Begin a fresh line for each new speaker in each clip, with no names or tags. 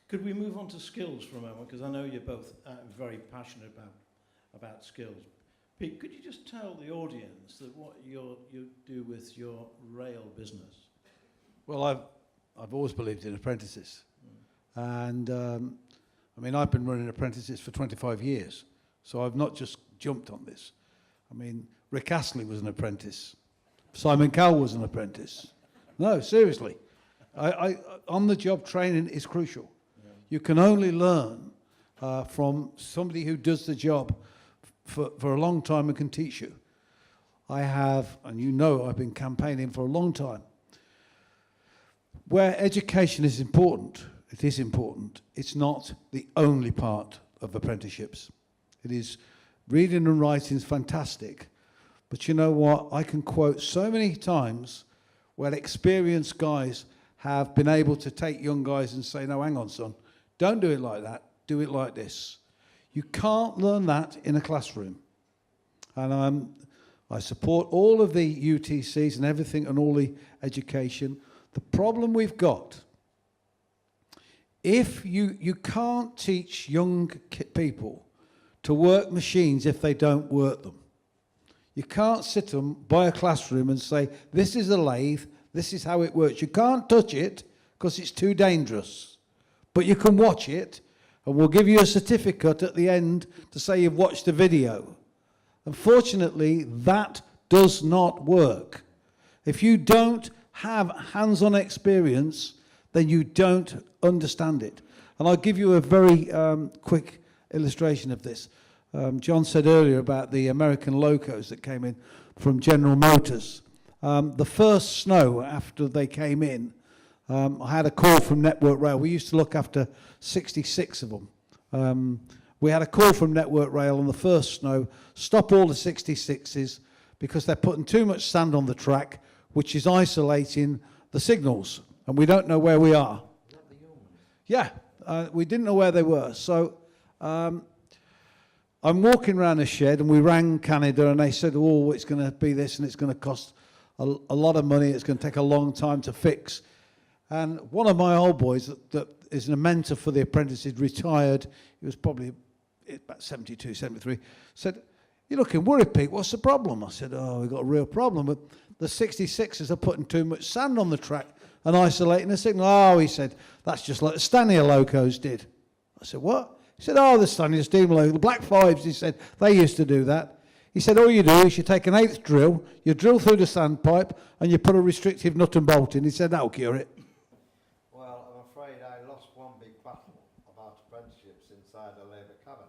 Could we move on to skills for a moment? Because I know you're both very passionate about skills. Pete, could you just tell the audience that what you do with your rail business?
Well, I've always believed in apprentices. And I mean, I've been running apprentices for 25 years. So I've not just jumped on this. I mean, Rick Astley was an apprentice. Simon Cowell was an apprentice. No, seriously. On-the-job training is crucial. Yeah. You can only learn from somebody who does the job for a long time and can teach you. I have, and you know I've been campaigning for a long time. Where education is important, it is important. It's not the only part of apprenticeships. It is, reading and writing is fantastic. But you know what? I can quote so many times where experienced guys have been able to take young guys and say, no, hang on, son, don't do it like that, do it like this. You can't learn that in a classroom. And I support all of the UTCs and everything and all the education. The problem we've got, if you can't teach young people to work machines if they don't work them. You can't sit them by a classroom and say, this is a lathe, this is how it works. You can't touch it because it's too dangerous. But you can watch it, and we'll give you a certificate at the end to say you've watched the video. Unfortunately, that does not work. If you don't have hands-on experience, then you don't understand it. And I'll give you a very quick illustration of this. John said earlier about the American locos that came in from General Motors. The first snow after they came in, I had a call from Network Rail. We used to look after 66 of them. We had a call from Network Rail on the first snow, stop all the 66s because they're putting too much sand on the track, which is isolating the signals, and we don't know where we are. Yeah, we didn't know where they were. So I'm walking around the shed, and we rang Canada, and they said, oh, it's going to be this, and it's going to cost a lot of money. It's going to take a long time to fix. And one of my old boys that is a mentor for the apprentices, retired, he was probably about 72, 73, said, you're looking worried, Pete, what's the problem? I said, oh, we've got a real problem. But the 66ers are putting too much sand on the track and isolating the signal. Oh, he said, that's just like the Stanier locos did. I said, what? He said, oh, the Stanier steam loco, the Black Fives, he said, they used to do that. He said, all you do is you take an 1/8 drill, you drill through the sandpipe, and you put a restrictive nut and bolt in. He said, that'll cure it.
Well, I'm afraid I lost one big battle about apprenticeships inside a Labour cabinet.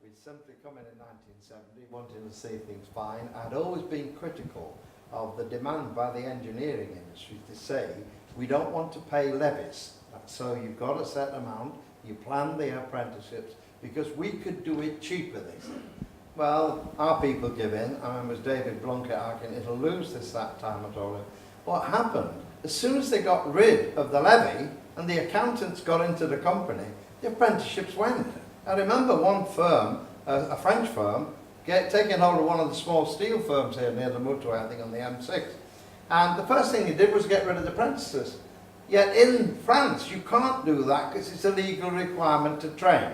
We'd simply come in 1970, wanting to see things fine. I'd always been critical of the demand by the engineering industry to say, we don't want to pay levies. So you've got a set amount, you plan the apprenticeships, because we could do it cheaper, they said. Well, our people give in. I remember David Blunkett arguing, it'll lose this that time, I told him. What happened? As soon as they got rid of the levy and the accountants got into the company, the apprenticeships went. I remember one firm, a French firm, taking hold of one of the small steel firms here near the motorway, I think on the M6. And the first thing he did was get rid of the apprentices. Yet in France, you can't do that because it's a legal requirement to train.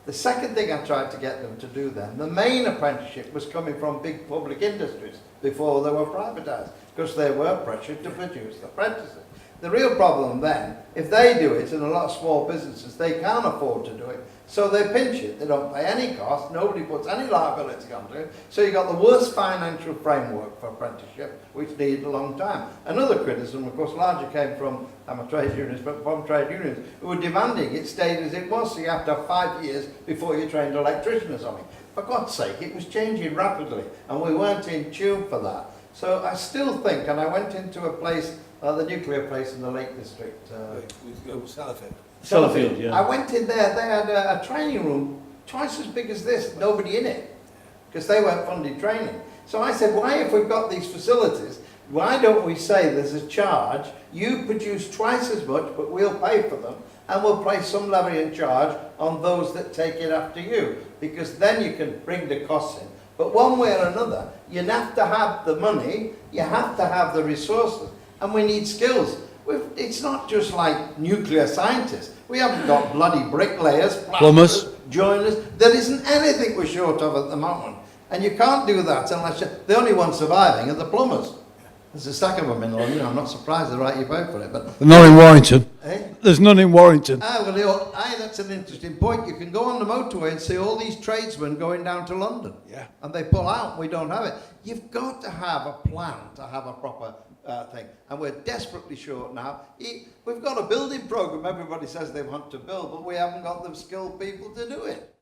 The second thing I tried to get them to do then, the main apprenticeship was coming from big public industries before they were privatised, because they were pressured to produce apprentices. The real problem then, if they do it, and a lot of small businesses, they can't afford to do it, so they pinch it. They don't pay any cost, nobody puts any liability onto it, so you've got the worst financial framework for apprenticeship, which needed a long time. Another criticism, of course, largely came from, I'm a trade unionist, but from trade unions, who were demanding it stayed as it was, so you have to have 5 years before you trained electricians or something. For God's sake, it was changing rapidly, and we weren't in tune for that. So I still think, and I went into a place, the nuclear place in the Lake District.
Sellafield, yeah.
I went in there, they had a training room twice as big as this, nobody in it, because they weren't funding training. So I said, why, if we've got these facilities, why don't we say there's a charge, you produce twice as much, but we'll pay for them, and we'll place some levy and charge on those that take it after you, because then you can bring the costs in. But one way or another, you have to have the money, you have to have the resources, and we need skills. It's not just like nuclear scientists. We haven't got bloody bricklayers,
Plumbers.
joiners. There isn't anything we're short of at the moment. And you can't do that unless the only ones surviving are the plumbers. There's a stack of them in London. I'm not surprised they write you out for it. But
Not in Warrington.
eh?
There's none in Warrington.
That's an interesting point. You can go on the motorway and see all these tradesmen going down to London.
Yeah.
And they pull out, and we don't have it. You've got to have a plan to have a proper thing. And we're desperately short now. We've got a building programme everybody says they want to build, but we haven't got the skilled people to do it.